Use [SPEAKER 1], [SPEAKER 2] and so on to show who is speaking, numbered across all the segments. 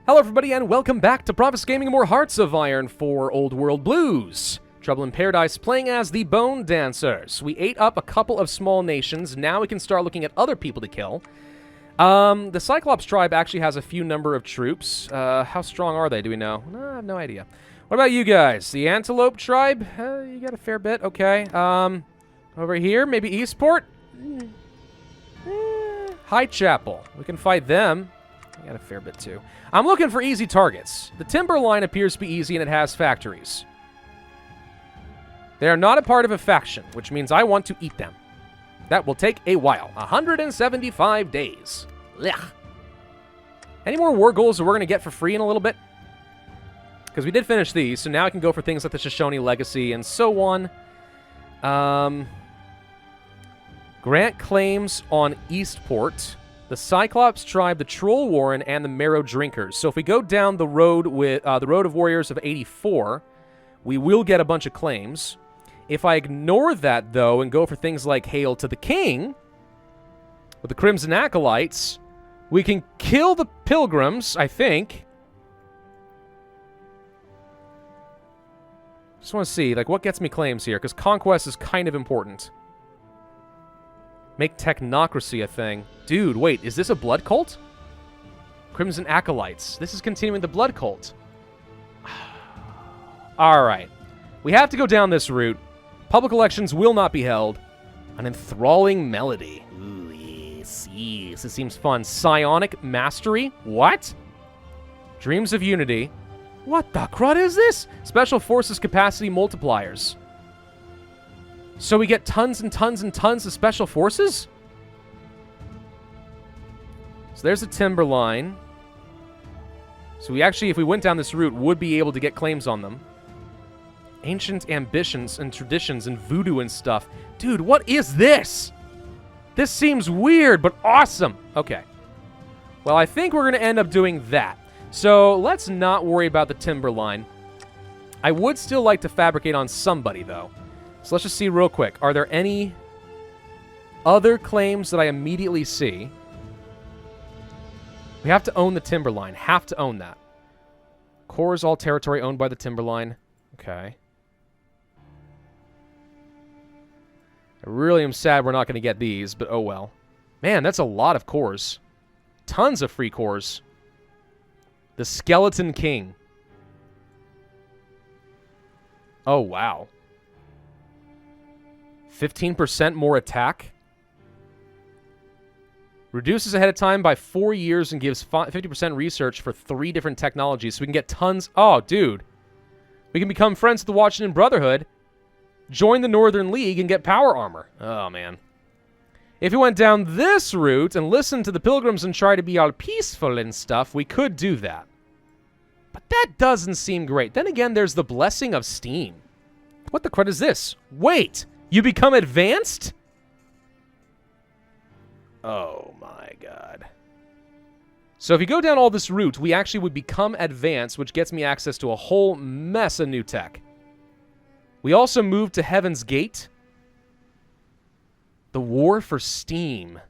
[SPEAKER 1] Hello everybody and welcome back to Pravus Gaming, more Hearts of Iron 4 Old World Blues. Trouble in Paradise playing as the Bone Dancers. We ate up a couple of small nations, now we can start looking at other people to kill. The Cyclops Tribe actually has a few number of troops. How strong are they, do we know? No, I have no idea. What about you guys? The Antelope Tribe? You got a fair bit, okay. Over here, maybe Eastport? High Chapel, we can fight them. I got a fair bit too. I'm looking for easy targets. The Timberline appears to be easy and it has factories. They are not a part of a faction, which means I want to eat them. That will take a while. 175 days. Blech. Any more war goals that we're going to get for free in a little bit? Because we did finish these, so now I can go for things like the Shoshone Legacy and so on. Grant claims on Eastport, the Cyclops Tribe, the Troll Warren, and the Marrow Drinkers. So if we go down the road with the Road of Warriors of 84, we will get a bunch of claims. If I ignore that, though, and go for things like Hail to the King, with the Crimson Acolytes, we can kill the Pilgrims, I think. Just want to see, like, what gets me claims here, because Conquest is kind of important. Make technocracy a thing. Dude, wait, is this a blood cult? Crimson Acolytes. This is continuing the blood cult. Alright. We have to go down this route. Public elections will not be held. An enthralling melody. Ooh, yes, yes. This seems fun. Psionic mastery? What? Dreams of unity. What the crud is this? Special forces capacity multipliers. So we get tons and tons and tons of special forces? So there's a Timberline. So we actually, if we went down this route, would be able to get claims on them. Ancient ambitions and traditions and voodoo and stuff. Dude, what is this? This seems weird, but awesome. Okay. Well, I think we're going to end up doing that. So let's not worry about the Timberline. I would still like to fabricate on somebody, though. So let's just see real quick. Are there any other claims that I immediately see? We have to own the Timberline. Have to own that. Core is all territory owned by the Timberline. Okay. I really am sad we're not going to get these, but oh well. Man, that's a lot of cores. Tons of free cores. The Skeleton King. Oh, wow. 15% more attack. Reduces ahead of time by 4 years and gives 50% research for 3 different technologies. So we can get tons. Oh, dude. We can become friends with the Washington Brotherhood, join the Northern League, and get power armor. Oh, man. If we went down this route and listened to the Pilgrims and try to be all peaceful and stuff, we could do that. But that doesn't seem great. Then again, there's the Blessing of Steam. What the crud is this? Wait! You become advanced? Oh my god. So if you go down all this route, we actually would become advanced, which gets me access to a whole mess of new tech. We also move to Heaven's Gate. The War for Steam.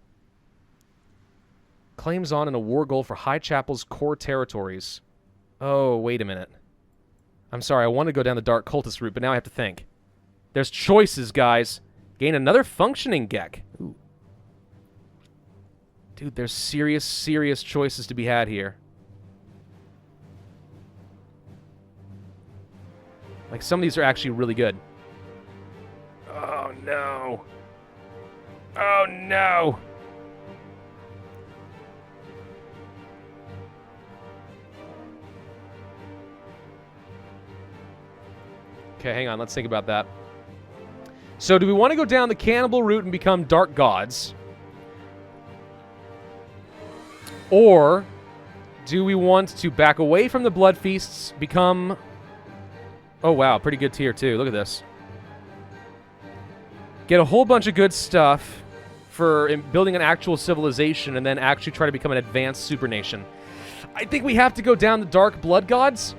[SPEAKER 1] Claims on in a war goal for High Chapel's core territories. Oh, wait a minute. I'm sorry, I want to go down the Dark Cultist route, but now I have to think. There's choices, guys. Gain another functioning Gek. Ooh. Dude, there's serious, serious choices to be had here. Like, some of these are actually really good. Oh, no. Oh, no. Okay, hang on. Let's think about that. So do we want to go down the cannibal route and become dark gods? Or do we want to back away from the blood feasts, become... Oh, wow. Pretty good tier, too. Look at this. Get a whole bunch of good stuff for building an actual civilization and then actually try to become an advanced super nation. I think we have to go down the dark blood gods,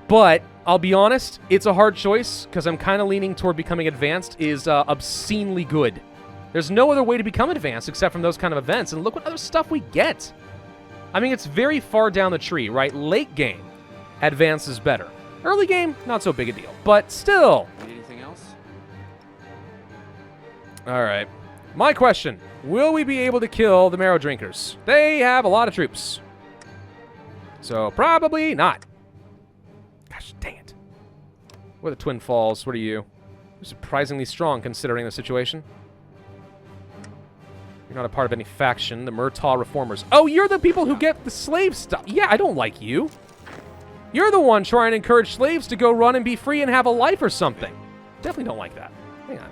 [SPEAKER 1] but I'll be honest, it's a hard choice because I'm kind of leaning toward becoming advanced is obscenely good. There's no other way to become advanced except from those kind of events, and look what other stuff we get. I mean, it's very far down the tree, right? Late game, advance is better. Early game, not so big a deal. But still.
[SPEAKER 2] Need anything else?
[SPEAKER 1] All right. My question, will we be able to kill the Marrow Drinkers? They have a lot of troops. So probably not. Gosh, dang it. What are the Twin Falls? What are you? You're surprisingly strong considering the situation. You're not a part of any faction. The Murtaugh Reformers. Oh, you're the people who get the slave stuff. Yeah, I don't like you. You're the one trying to encourage slaves to go run and be free and have a life or something. Definitely don't like that. Hang on.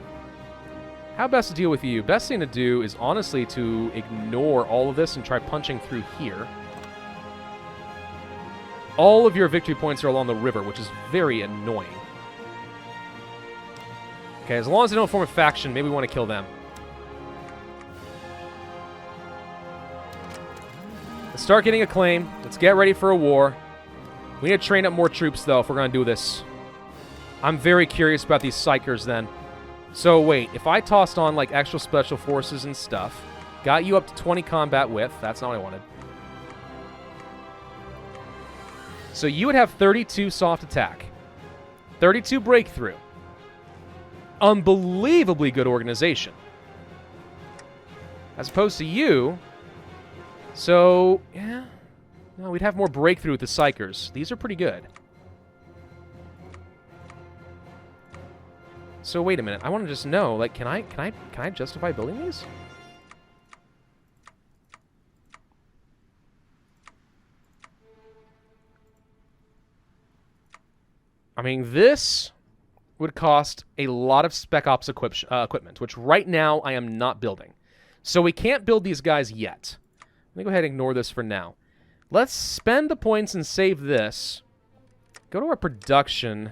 [SPEAKER 1] How best to deal with you? Best thing to do is honestly to ignore all of this and try punching through here. All of your victory points are along the river, which is very annoying. Okay, as long as they don't form a faction, maybe we want to kill them. Let's start getting a claim. Let's get ready for a war. We need to train up more troops, though, if we're going to do this. I'm very curious about these psychers, then. So, wait. If I tossed on, like, extra special forces and stuff, got you up to 20 combat width. That's not what I wanted. So, you would have 32 soft attack. 32 breakthrough. Unbelievably good organization. As opposed to you. So, yeah. No, we'd have more breakthrough with the psychers. These are pretty good. So wait a minute. I want to just know, like, can I justify building these? I mean, this would cost a lot of Spec Ops equipment, which right now I am not building. So we can't build these guys yet. Let me go ahead and ignore this for now. Let's spend the points and save this. Go to our production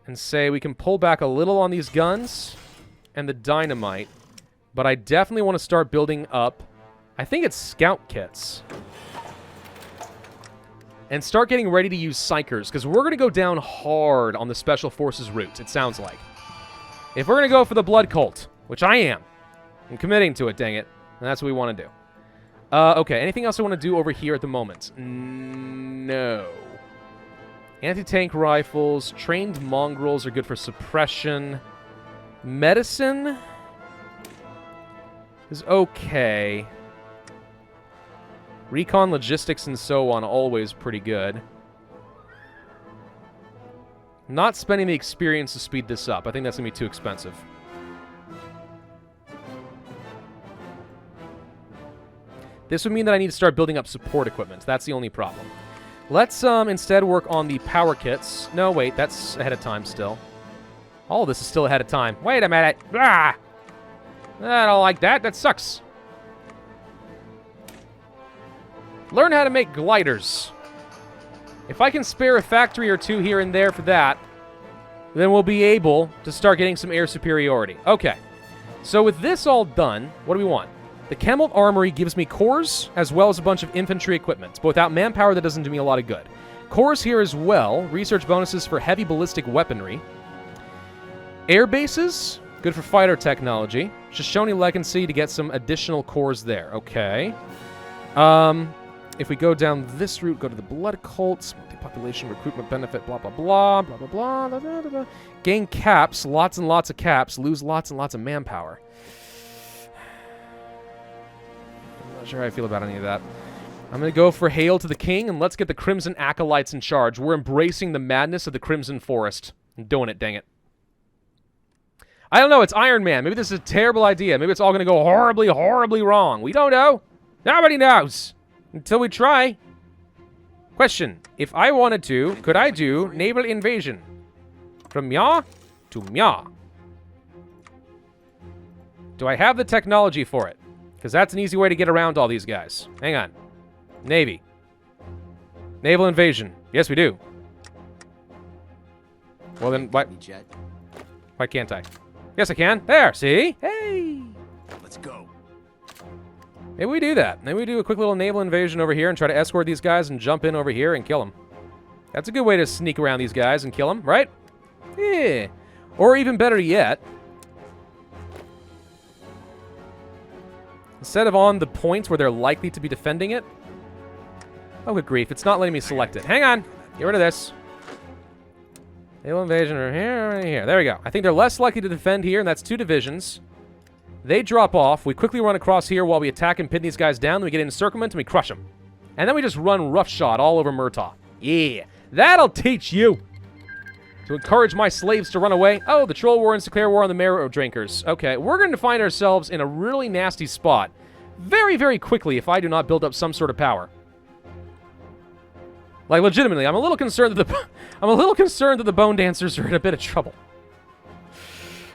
[SPEAKER 1] and say we can pull back a little on these guns and the dynamite, but I definitely want to start building up, I think it's scout kits, and start getting ready to use psychers, because we're going to go down hard on the Special Forces route, it sounds like. If we're going to go for the Blood Cult, which I am, I'm committing to it, dang it, and that's what we want to do. Okay, anything else I want to do over here at the moment? No. Anti-tank rifles, trained mongrels are good for suppression. Medicine is okay. Recon, logistics, and so on, always pretty good. Not spending the experience to speed this up. I think that's going to be too expensive. This would mean that I need to start building up support equipment. That's the only problem. Let's instead work on the power kits. No, wait, that's ahead of time still. All of this is still ahead of time. Wait a minute. Ah! I don't like that. That sucks. Learn how to make gliders. If I can spare a factory or two here and there for that, then we'll be able to start getting some air superiority. Okay. So with this all done, what do we want? The Chemalt Armory gives me cores as well as a bunch of infantry equipment, but without manpower that doesn't do me a lot of good. Cores here as well, research bonuses for heavy ballistic weaponry. Air bases, good for fighter technology. Shoshone Legacy to get some additional cores there. Okay. If we go down this route, go to the Blood Cults, multi-population recruitment benefit, blah, blah, blah, blah, blah, blah, blah, blah, blah. Gain caps, lots and lots of caps, lose lots and lots of manpower. Not sure how I feel about any of that. I'm going to go for Hail to the King, and let's get the Crimson Acolytes in charge. We're embracing the madness of the Crimson Forest. I'm doing it, dang it. I don't know, it's Iron Man. Maybe this is a terrible idea. Maybe it's all going to go horribly, horribly wrong. We don't know. Nobody knows. Until we try. Question. If I wanted to, could I do Naval Invasion? From Mya to Mya. Do I have the technology for it? Because that's an easy way to get around all these guys. Hang on. Navy. Naval Invasion. Yes, we do. Well, then, why can't I? Yes, I can. There, see? Hey!
[SPEAKER 2] Let's go.
[SPEAKER 1] Maybe we do that. Maybe we do a quick little naval invasion over here and try to escort these guys and jump in over here and kill them. That's a good way to sneak around these guys and kill them, right? Yeah. Or even better yet, instead of on the points where they're likely to be defending it, Oh, good grief. It's not letting me select it. Hang on. Get rid of this. Naval Invasion are here, right here. There we go. I think they're less likely to defend here, and that's 2 divisions. They drop off. We quickly run across here while we attack and pin these guys down. Then we get encirclement and we crush them. And then we just run roughshod all over Murtaugh. Yeah. That'll teach you. To encourage my slaves to run away. Oh, the Troll War and Declare War on the Marrow Drinkers. Okay, we're going to find ourselves in a really nasty spot very, very quickly if I do not build up some sort of power. Like, legitimately, I'm a little concerned that the Bone Dancers are in a bit of trouble.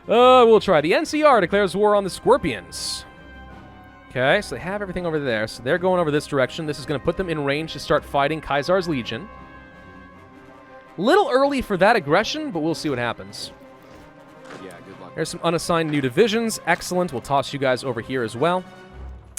[SPEAKER 1] We'll try. The NCR declares war on the Scorpions. Okay, so they have everything over there. So they're going over this direction. This is going to put them in range to start fighting Caesar's Legion. Little early for that aggression, but we'll see what happens.
[SPEAKER 2] Yeah, good luck.
[SPEAKER 1] There's some unassigned new divisions. Excellent. We'll toss you guys over here as well.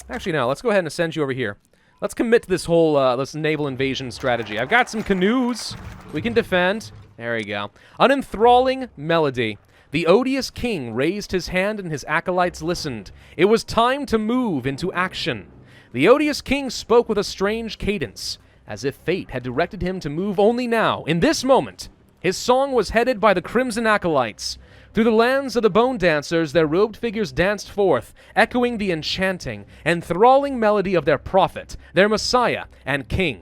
[SPEAKER 1] Actually, no. Let's go ahead and send you over here. Let's commit to this whole this naval invasion strategy. I've got some canoes we can defend. There we go. An enthralling melody. The odious king raised his hand and his acolytes listened. It was time to move into action. The odious king spoke with a strange cadence, as if fate had directed him to move only now, in this moment. His song was headed by the crimson acolytes. Through the lands of the bone dancers, their robed figures danced forth, echoing the enchanting, enthralling melody of their prophet, their messiah and king.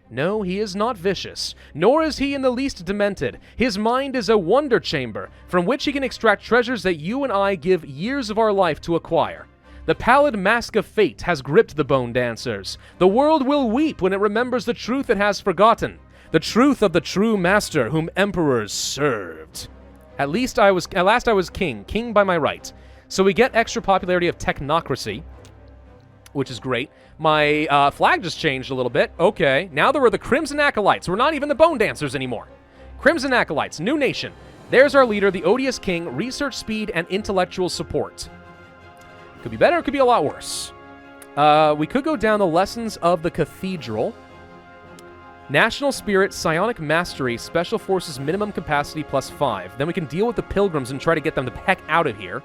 [SPEAKER 1] No, he is not vicious, nor is he in the least demented. His mind is a wonder chamber, from which he can extract treasures that you and I give years of our life to acquire. The pallid mask of fate has gripped the bone dancers. The world will weep when it remembers the truth it has forgotten, the truth of the true master whom emperors served. At last I was king by my right. So we get extra popularity of technocracy, which is great. My flag just changed a little bit. Okay, now there are the Crimson Acolytes. We're not even the Bone Dancers anymore. Crimson Acolytes, new nation. There's our leader, the odious king, research speed and intellectual support. Could be better, it could be a lot worse. We could go down the lessons of the cathedral. National Spirit, Psionic Mastery, Special Forces minimum capacity +5. Then we can deal with the Pilgrims and try to get them the heck out of here.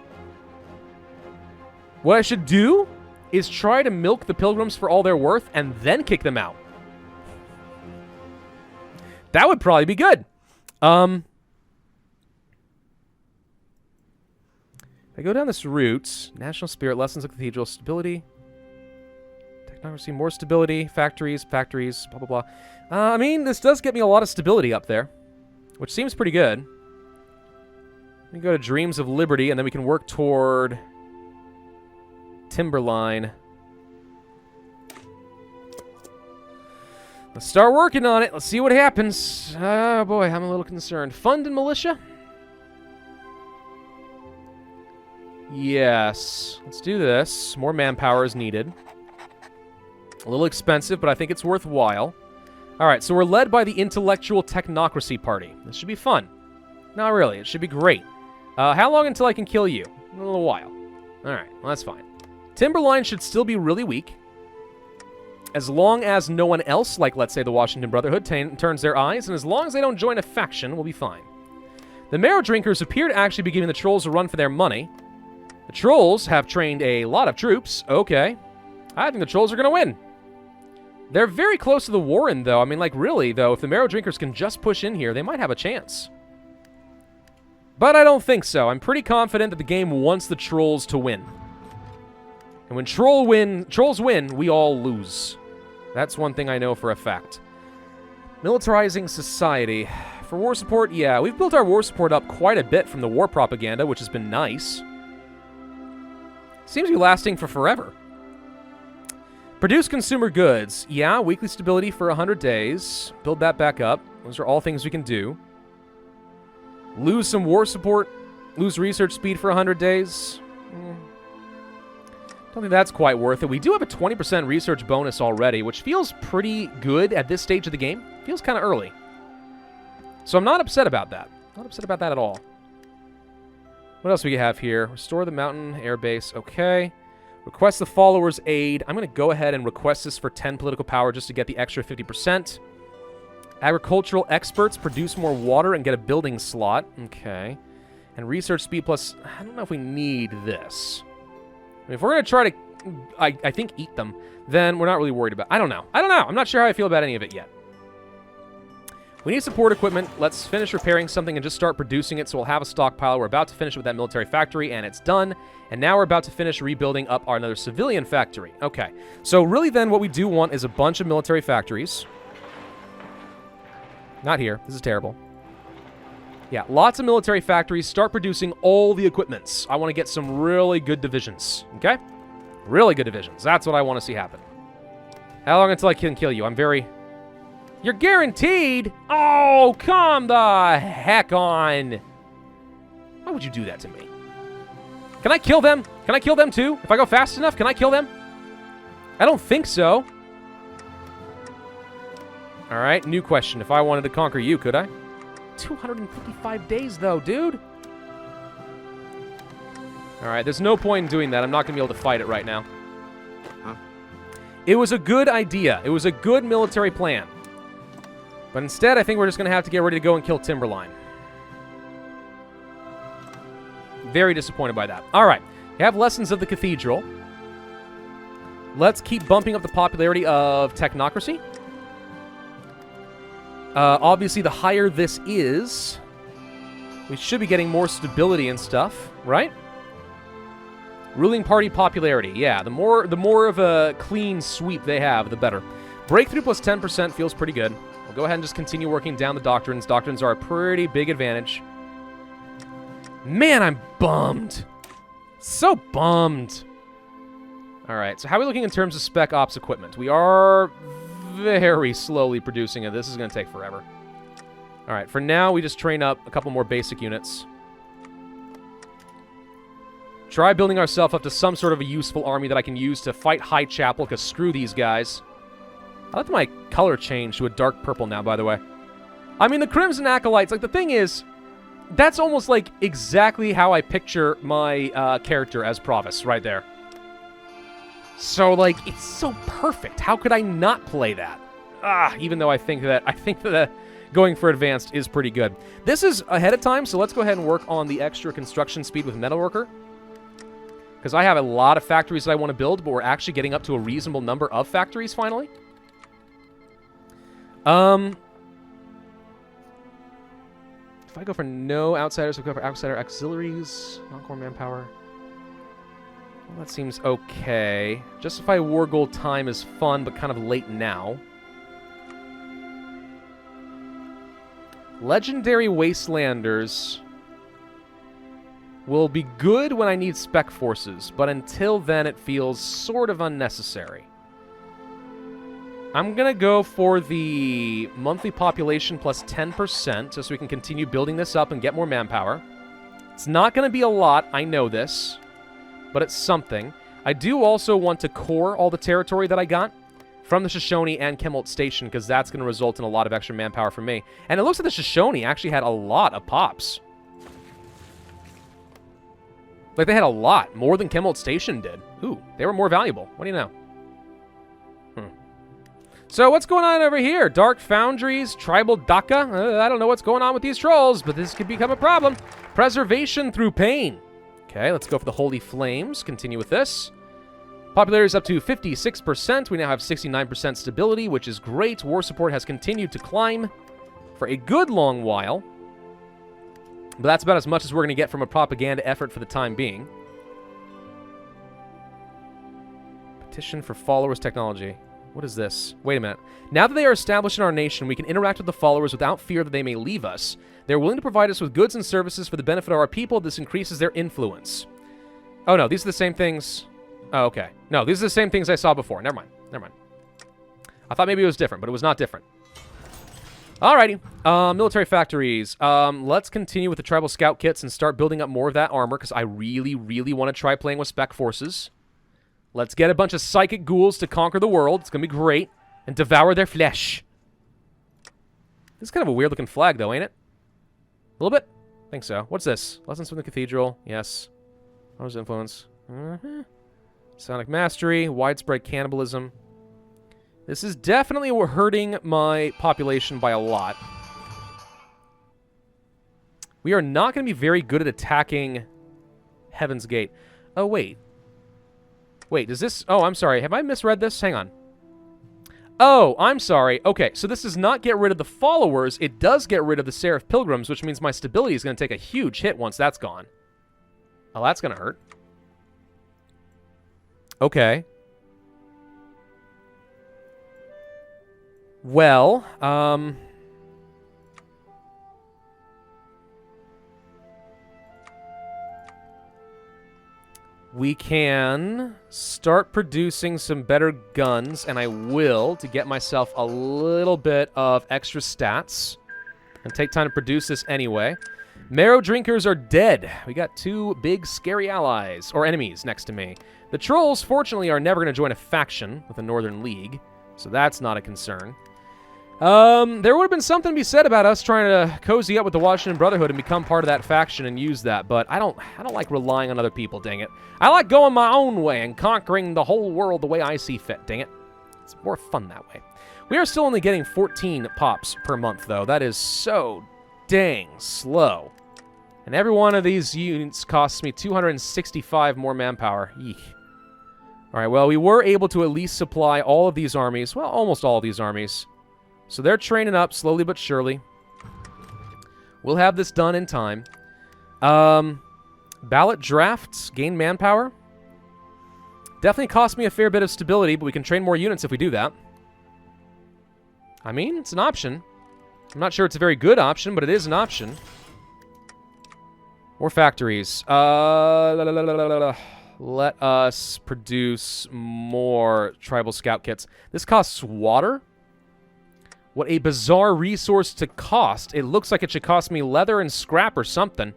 [SPEAKER 1] What I should do is try to milk the Pilgrims for all they're worth and then kick them out. That would probably be good. If I go down this route, National Spirit, Lessons of Cathedral, Stability, Technocracy, more stability, factories, blah, blah, blah. I mean, this does get me a lot of stability up there, which seems pretty good. We can go to Dreams of Liberty, and then we can work toward Timberline. Let's start working on it. Let's see what happens. Oh, boy, I'm a little concerned. Fund and militia? Yes. Let's do this. More manpower is needed. A little expensive, but I think it's worthwhile. All right, so we're led by the Intellectual Technocracy Party. This should be fun. Not really. It should be great. How long until I can kill you? A little while. All right, well, that's fine. Timberline should still be really weak. As long as no one else, like let's say the Washington Brotherhood, turns their eyes, and as long as they don't join a faction, we'll be fine. The Marrow Drinkers appear to actually be giving the Trolls a run for their money. The Trolls have trained a lot of troops. Okay. I think the Trolls are going to win. They're very close to the Warren, though. I mean, like, really, though, if the Marrow Drinkers can just push in here, they might have a chance. But I don't think so. I'm pretty confident that the game wants the Trolls to win. And when Trolls win, we all lose. That's one thing I know for a fact. Militarizing society. For war support, yeah, we've built our war support up quite a bit from the war propaganda, which has been nice. Seems to be lasting for forever. Produce consumer goods. Yeah, weekly stability for 100 days. Build that back up. Those are all things we can do. Lose some war support. Lose research speed for 100 days. Don't think that's quite worth it. We do have a 20% research bonus already, which feels pretty good at this stage of the game. Feels kind of early. So I'm not upset about that. Not upset about that at all. What else do we have here? Restore the mountain air base. Okay. Request the followers' aid. I'm going to go ahead and request this for 10 political power just to get the extra 50%. Agricultural experts produce more water and get a building slot. Okay. And research speed plus... I don't know if we need this. I mean, if we're going to try to I think, eat them, then we're not really worried about it. I don't know. I'm not sure how I feel about any of it yet. We need support equipment. Let's finish repairing something and just start producing it, so we'll have a stockpile. We're about to finish with that military factory, and it's done. And now we're about to finish rebuilding up our another civilian factory. Okay, so really then what we do want is a bunch of military factories. Not here. This is terrible. Yeah, lots of military factories. Start producing all the equipments. I want to get some really good divisions, okay? Really good divisions. That's what I want to see happen. How long until I can kill you? I'm very... You're guaranteed? Oh, come the heck on. Why would you do that to me? Can I kill them? Can I kill them too? If I go fast enough, can I kill them? I don't think so. All right, new question. If I wanted to conquer you, could I? 255 days, though, dude. All right, there's no point in doing that. I'm not going to be able to fight it right now.
[SPEAKER 2] Huh?
[SPEAKER 1] It was a good idea. It was a good military plan. But instead, I think we're just going to have to get ready to go and kill Timberline. Very disappointed by that. All right. We have Lessons of the Cathedral. Let's keep bumping up the popularity of Technocracy. Obviously, the higher this is, we should be getting more stability and stuff, right? Ruling party popularity. Yeah, the more of a clean sweep they have, the better. Breakthrough plus 10% feels pretty good. We'll go ahead and just continue working down the doctrines. Doctrines are a pretty big advantage. Man, I'm bummed. So bummed. All right, so how are we looking in terms of spec ops equipment? We are very slowly producing it. This is going to take forever. All right, for now, we just train up a couple more basic units. Try building ourselves up to some sort of a useful army that I can use to fight High Chapel, because screw these guys. I like my color change to a dark purple now, by the way. I mean, the Crimson Acolytes, like, the thing is, that's almost like exactly how I picture my character as Pravus, right there. So, like, it's so perfect. How could I not play that? Even though I think that going for advanced is pretty good. This is ahead of time, so let's go ahead and work on the extra construction speed with Metalworker. Because I have a lot of factories that I want to build, but we're actually getting up to a reasonable number of factories, finally. If I go for no outsiders, we go for outsider auxiliaries, non-core manpower. Well, that seems okay. Justify war goal time is fun, but kind of late now. Legendary Wastelanders will be good when I need spec forces, but until then it feels sort of unnecessary. I'm going to go for the monthly population plus 10%, just so we can continue building this up and get more manpower. It's not going to be a lot, I know this, but it's something. I do also want to core all the territory that I got from the Shoshone and Kemolt Station, because that's going to result in a lot of extra manpower for me. And it looks like the Shoshone actually had a lot of pops. Like, they had a lot, more than Kemolt Station did. Ooh, they were more valuable. What do you know? So what's going on over here? Dark Foundries, Tribal Daka. I don't know what's going on with these trolls, but this could become a problem. Preservation through pain. Okay, let's go for the Holy Flames. Continue with this. Popularity is up to 56%. We now have 69% stability, which is great. War support has continued to climb for a good long while. But that's about as much as we're going to get from a propaganda effort for the time being. Petition for followers technology. What is this? Wait a minute. Now that they are established in our nation, we can interact with the followers without fear that they may leave us. They're willing to provide us with goods and services for the benefit of our people. This increases their influence. Oh, no. These are the same things. Oh, okay. No, these are the same things I saw before. Never mind. Never mind. I thought maybe it was different, but it was not different. Alrighty. Military factories. Let's continue with the tribal scout kits and start building up more of that armor, because I really, really want to try playing with spec forces. Let's get a bunch of psychic ghouls to conquer the world. It's going to be great. And devour their flesh. This is kind of a weird-looking flag, though, ain't it? A little bit? I think so. What's this? Lessons from the Cathedral. Yes. What was influence? Sonic Mastery. Widespread cannibalism. This is definitely hurting my population by a lot. We are not going to be very good at attacking Heaven's Gate. Oh, wait. Wait, does this... Oh, I'm sorry. Have I misread this? Hang on. Oh, I'm sorry. Okay, so this does not get rid of the followers. It does get rid of the Seraph Pilgrims, which means my stability is going to take a huge hit once that's gone. Oh, that's going to hurt. Okay. Well, we can start producing some better guns, and I will, to get myself a little bit of extra stats. And take time to produce this anyway. Marrow Drinkers are dead. We got 2 big, scary allies, or enemies, next to me. The Trolls, fortunately, are never going to join a faction with the Northern League, so that's not a concern. There would have been something to be said about us trying to cozy up with the Washington Brotherhood and become part of that faction and use that, but I don't like relying on other people, dang it. I like going my own way and conquering the whole world the way I see fit, dang it. It's more fun that way. We are still only getting 14 pops per month, though. That is so dang slow. And every one of these units costs me 265 more manpower. Eek. All right, well, we were able to at least supply all of these armies. Well, almost all of these armies. So they're training up slowly but surely. We'll have this done in time. Ballot drafts, gain manpower. Definitely cost me a fair bit of stability, but we can train more units if we do that. I mean, it's an option. I'm not sure it's a very good option, but it is an option. More factories. Let us produce more tribal scout kits. This costs water. What a bizarre resource to cost. It looks like it should cost me leather and scrap or something.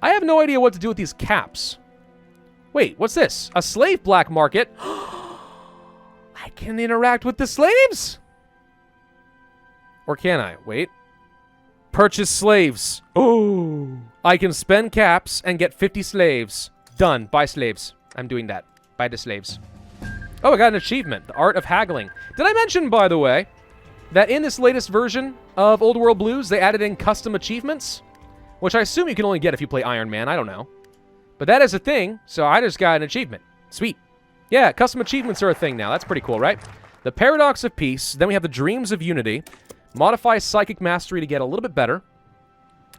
[SPEAKER 1] I have no idea what to do with these caps. Wait, what's this? A slave black market? I can interact with the slaves? Or can I? Wait. Purchase slaves. Oh. I can spend caps and get 50 slaves. Done. Buy slaves. I'm doing that. Buy the slaves. Oh, I got an achievement. The Art of Haggling. Did I mention, by the way, that in this latest version of Old World Blues, they added in custom achievements? Which I assume you can only get if you play Iron Man. I don't know. But that is a thing, so I just got an achievement. Sweet. Yeah, custom achievements are a thing now. That's pretty cool, right? The Paradox of Peace. Then we have the Dreams of Unity. Modify Psychic Mastery to get a little bit better.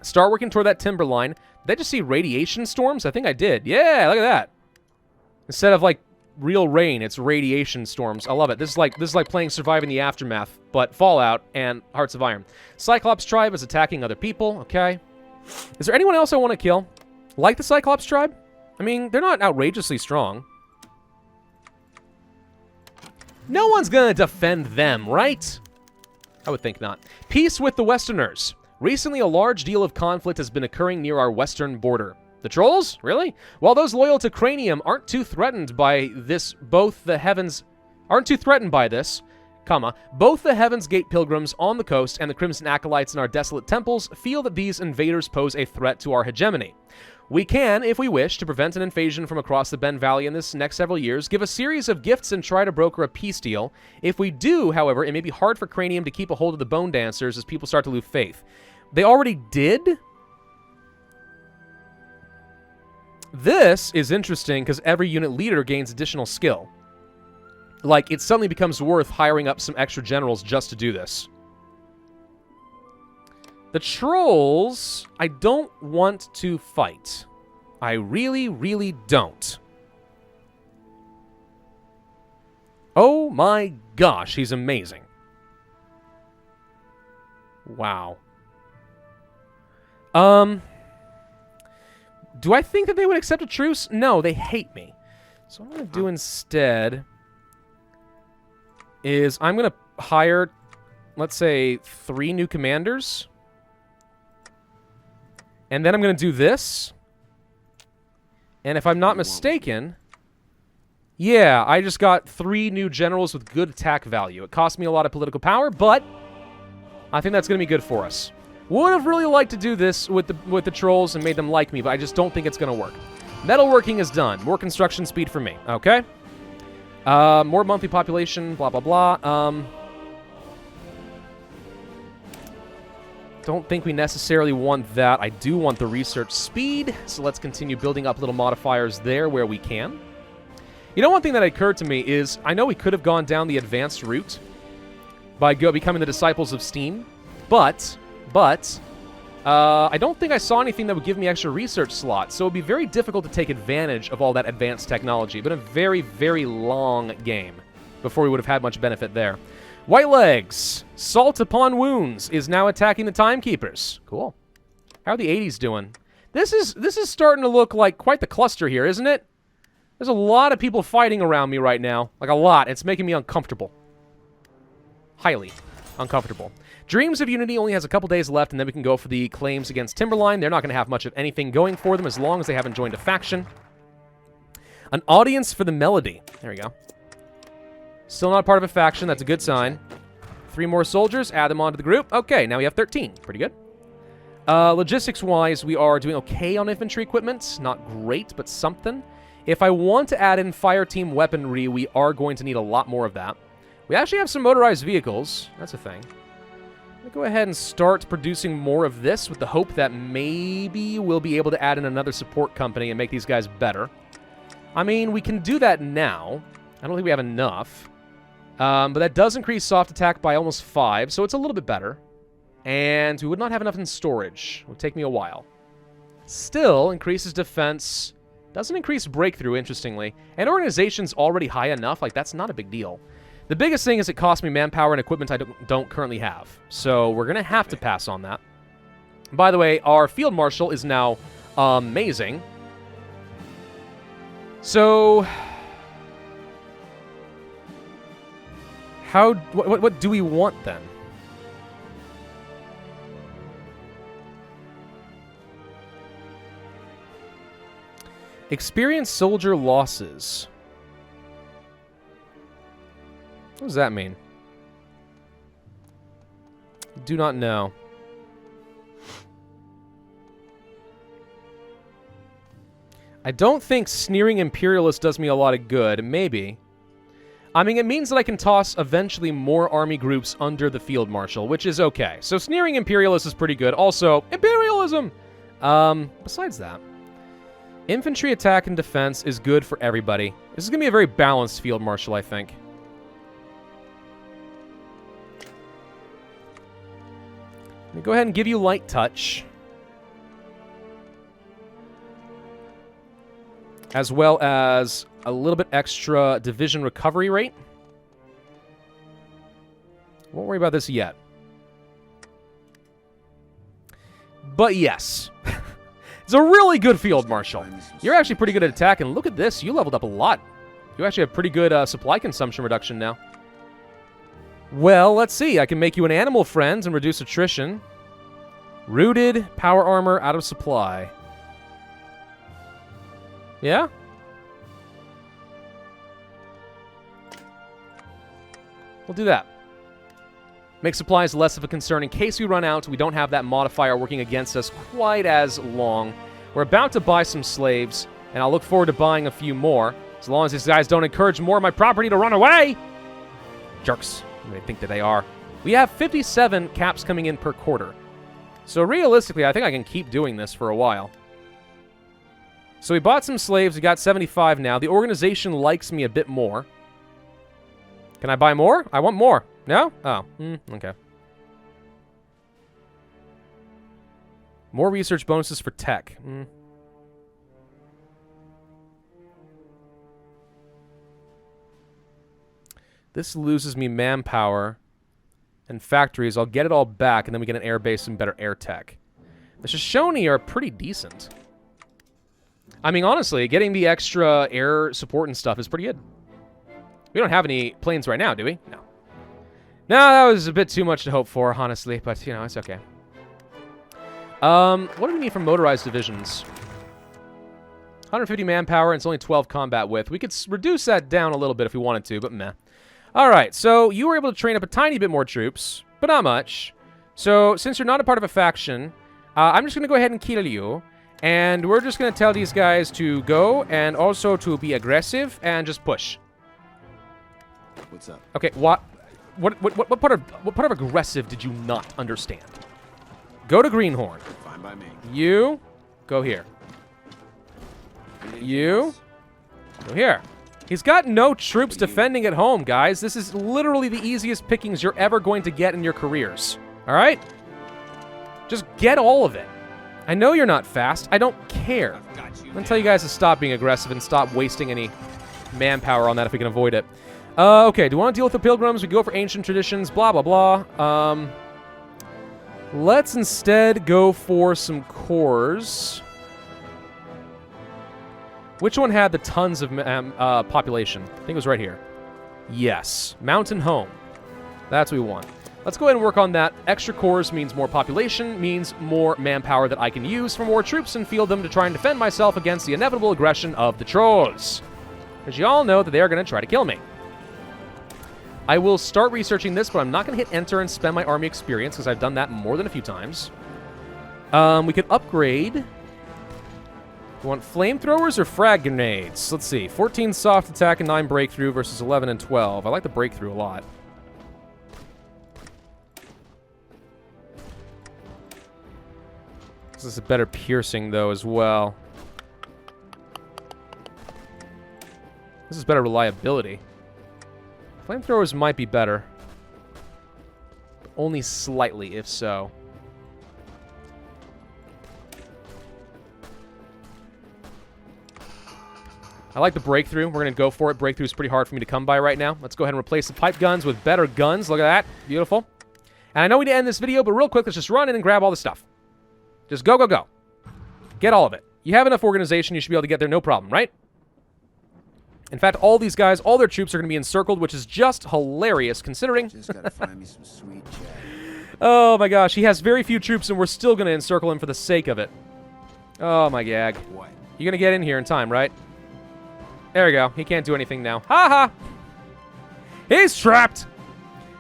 [SPEAKER 1] Start working toward that Timberline. Did I just see Radiation Storms? I think I did. Yeah, look at that. Instead of, like, real rain, it's radiation storms. I love it. This is like playing Surviving the Aftermath, but Fallout and Hearts of Iron. Cyclops Tribe is attacking other people. Okay. Is there anyone else I want to kill? Like the Cyclops Tribe? I mean, they're not outrageously strong. No one's gonna defend them, right? I would think not. Peace with the Westerners. Recently, a large deal of conflict has been occurring near our western border. The Trolls? Really? While those loyal to Cranium aren't too threatened by this, both the Heaven's Gate Pilgrims on the coast and the Crimson Acolytes in our desolate temples feel that these invaders pose a threat to our hegemony. We can, if we wish, to prevent an invasion from across the Ben Valley in this next several years, give a series of gifts and try to broker a peace deal. If we do, however, it may be hard for Cranium to keep a hold of the Bone Dancers as people start to lose faith. They already did? This is interesting because every unit leader gains additional skill. Like, it suddenly becomes worth hiring up some extra generals just to do this. The Trolls, I don't want to fight. I really, really don't. Oh my gosh, he's amazing. Wow. Do I think that they would accept a truce? No, they hate me. So what I'm going to do instead is I'm going to hire, let's say, 3 new commanders. And then I'm going to do this. And if I'm not mistaken, yeah, I just got 3 new generals with good attack value. It cost me a lot of political power, but I think that's going to be good for us. Would have really liked to do this with the Trolls and made them like me, but I just don't think it's going to work. Metalworking is done. More construction speed for me. Okay. More monthly population, blah, blah, blah. Don't think we necessarily want that. I do want the research speed, so let's continue building up little modifiers there where we can. You know, one thing that occurred to me is, I know we could have gone down the advanced route by becoming the Disciples of Steam, but, I don't think I saw anything that would give me extra research slots, so it would be very difficult to take advantage of all that advanced technology. But a very, very long game before we would have had much benefit there. White Legs, Salt Upon Wounds is now attacking the Timekeepers. Cool. How are the 80s doing? This is starting to look like quite the cluster here, isn't it? There's a lot of people fighting around me right now. Like, a lot. It's making me uncomfortable. Highly uncomfortable. Dreams of Unity only has a couple days left, and then we can go for the claims against Timberline. They're not going to have much of anything going for them as long as they haven't joined a faction. An audience for the Melody. There we go. Still not part of a faction. That's a good sign. 3 more soldiers. Add them onto the group. Okay, now we have 13. Pretty good. Logistics-wise, we are doing okay on infantry equipment. Not great, but something. If I want to add in fire team weaponry, we are going to need a lot more of that. We actually have some motorized vehicles. That's a thing. I'm going to go ahead and start producing more of this with the hope that maybe we'll be able to add in another support company and make these guys better. I mean, we can do that now. I don't think we have enough. But that does increase soft attack by almost 5, so it's a little bit better. And we would not have enough in storage. It would take me a while. Still, increases defense. Doesn't increase breakthrough, interestingly. And organization's already high enough, like that's not a big deal. The biggest thing is it costs me manpower and equipment I don't currently have. So we're going to have to pass on that. By the way, our field marshal is now amazing. So what do we want then? Experienced soldier losses. What does that mean? Do not know. I don't think sneering imperialist does me a lot of good. Maybe. I mean, it means that I can toss eventually more army groups under the field marshal, which is okay. So sneering imperialist is pretty good. Also, imperialism! Besides that, infantry attack and defense is good for everybody. This is going to be a very balanced field marshal, I think. Let me go ahead and give you light touch. As well as a little bit extra division recovery rate. Won't worry about this yet. But yes. It's a really good field marshal. You're actually pretty good at attack, and look at this. You leveled up a lot. You actually have pretty good supply consumption reduction now. Well, let's see. I can make you an animal friend and reduce attrition. Rooted, power armor, out of supply. Yeah? We'll do that. Make supplies less of a concern. In case we run out, we don't have that modifier working against us quite as long. We're about to buy some slaves, and I'll look forward to buying a few more, as long as these guys don't encourage more of my property to run away! Jerks. They think that they are. We have 57 caps coming in per quarter. So realistically, I think I can keep doing this for a while. So we bought some slaves. We got 75 now. The organization likes me a bit more. Can I buy more? I want more. No? Oh. Okay. More research bonuses for tech. This loses me manpower and factories. I'll get it all back, and then we get an air base and better air tech. The Shoshone are pretty decent. I mean, honestly, getting the extra air support and stuff is pretty good. We don't have any planes right now, do we? No. No, that was a bit too much to hope for, honestly, but, you know, it's okay. What do we need from motorized divisions? 150 manpower, and it's only 12 combat width. We could reduce that down a little bit if we wanted to, but meh. Alright, so you were able to train up a tiny bit more troops, but not much. So, since you're not a part of a faction, I'm just going to go ahead and kill you. And we're just going to tell these guys to go, and also to be aggressive, and just push.
[SPEAKER 2] What's up?
[SPEAKER 1] Okay, what part of aggressive did you not understand? Go to Greenhorn.
[SPEAKER 2] Fine by me.
[SPEAKER 1] You, go here. You, go here. He's got no troops defending at home, guys. This is literally the easiest pickings you're ever going to get in your careers. All right? Just get all of it. I know you're not fast. I don't care. I'm going to tell you guys to stop being aggressive and stop wasting any manpower on that if we can avoid it. Okay, do we want to deal with the pilgrims? We go for ancient traditions, blah, blah, blah. Let's instead go for some cores. Which one had the tons of population? I think it was right here. Yes. Mountain Home. That's what we want. Let's go ahead and work on that. Extra cores means more population, means more manpower that I can use for more troops and field them to try and defend myself against the inevitable aggression of the Trolls. Because you all know that they are going to try to kill me. I will start researching this, but I'm not going to hit enter and spend my army experience because I've done that more than a few times. We could upgrade. You want flamethrowers or frag grenades? Let's see. 14 soft attack and 9 breakthrough versus 11 and 12. I like the breakthrough a lot. This is a better piercing, though, as well. This is better reliability. Flamethrowers might be better. But only slightly, if so. I like the breakthrough. We're going to go for it. Breakthrough is pretty hard for me to come by right now. Let's go ahead and replace the pipe guns with better guns. Look at that. Beautiful. And I know we need to end this video, but real quick, let's just run in and grab all the stuff. Just go, go, go. Get all of it. You have enough organization, you should be able to get there, no problem, right? In fact, all these guys, all their troops are going to be encircled, which is just hilarious, considering...
[SPEAKER 2] Just gotta find me some sweet chat.
[SPEAKER 1] Oh my gosh, he has very few troops, and we're still going to encircle him for the sake of it. Oh my gag.
[SPEAKER 2] What?
[SPEAKER 1] You're going to get in here in time, right? There we go. He can't do anything now. Ha ha! He's trapped!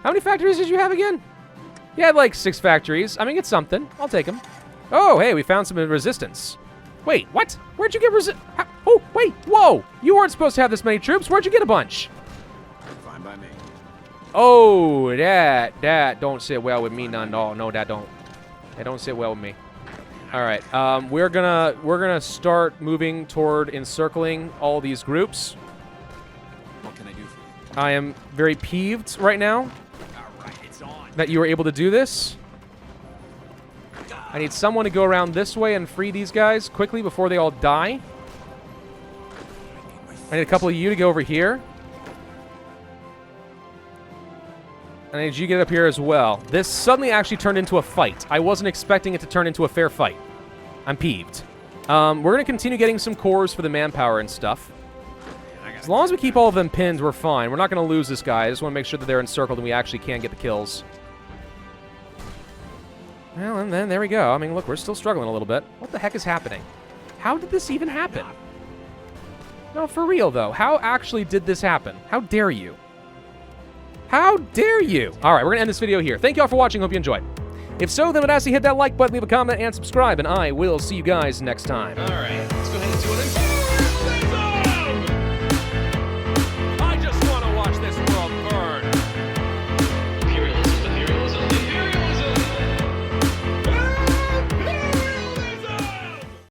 [SPEAKER 1] How many factories did you have again? You had like 6 factories. I mean, it's something. I'll take them. Oh, hey, we found some resistance. Wait, what? Where'd you get Oh, wait, whoa! You weren't supposed to have this many troops. Where'd you get a bunch?
[SPEAKER 2] Fine by me.
[SPEAKER 1] Oh, that don't sit well with me none. No, that don't. That don't sit well with me. All right, we're gonna start moving toward encircling all these groups.
[SPEAKER 2] What can I do for you?
[SPEAKER 1] I am very peeved right now
[SPEAKER 2] All right, it's on.
[SPEAKER 1] that you were able to do this. I need someone to go around this way and free these guys quickly before they all die. I need a couple of you to go over here. I need you to get up here as well. This suddenly actually turned into a fight. I wasn't expecting it to turn into a fair fight. I'm peeved. We're going to continue getting some cores for the manpower and stuff. As long as we keep all of them pinned, we're fine. We're not going to lose this guy. I just want to make sure that they're encircled and we actually can get the kills. Well, and then there we go. I mean, look, we're still struggling a little bit. What the heck is happening? How did this even happen? No, for real, though. How actually did this happen? How dare you? How dare you? All right, we're going to end this video here. Thank you all for watching. Hope you enjoyed. If so, then I'd ask you to hit that like button, leave a comment, and subscribe, and I will see you guys next time.
[SPEAKER 3] All right, let's go ahead and do it.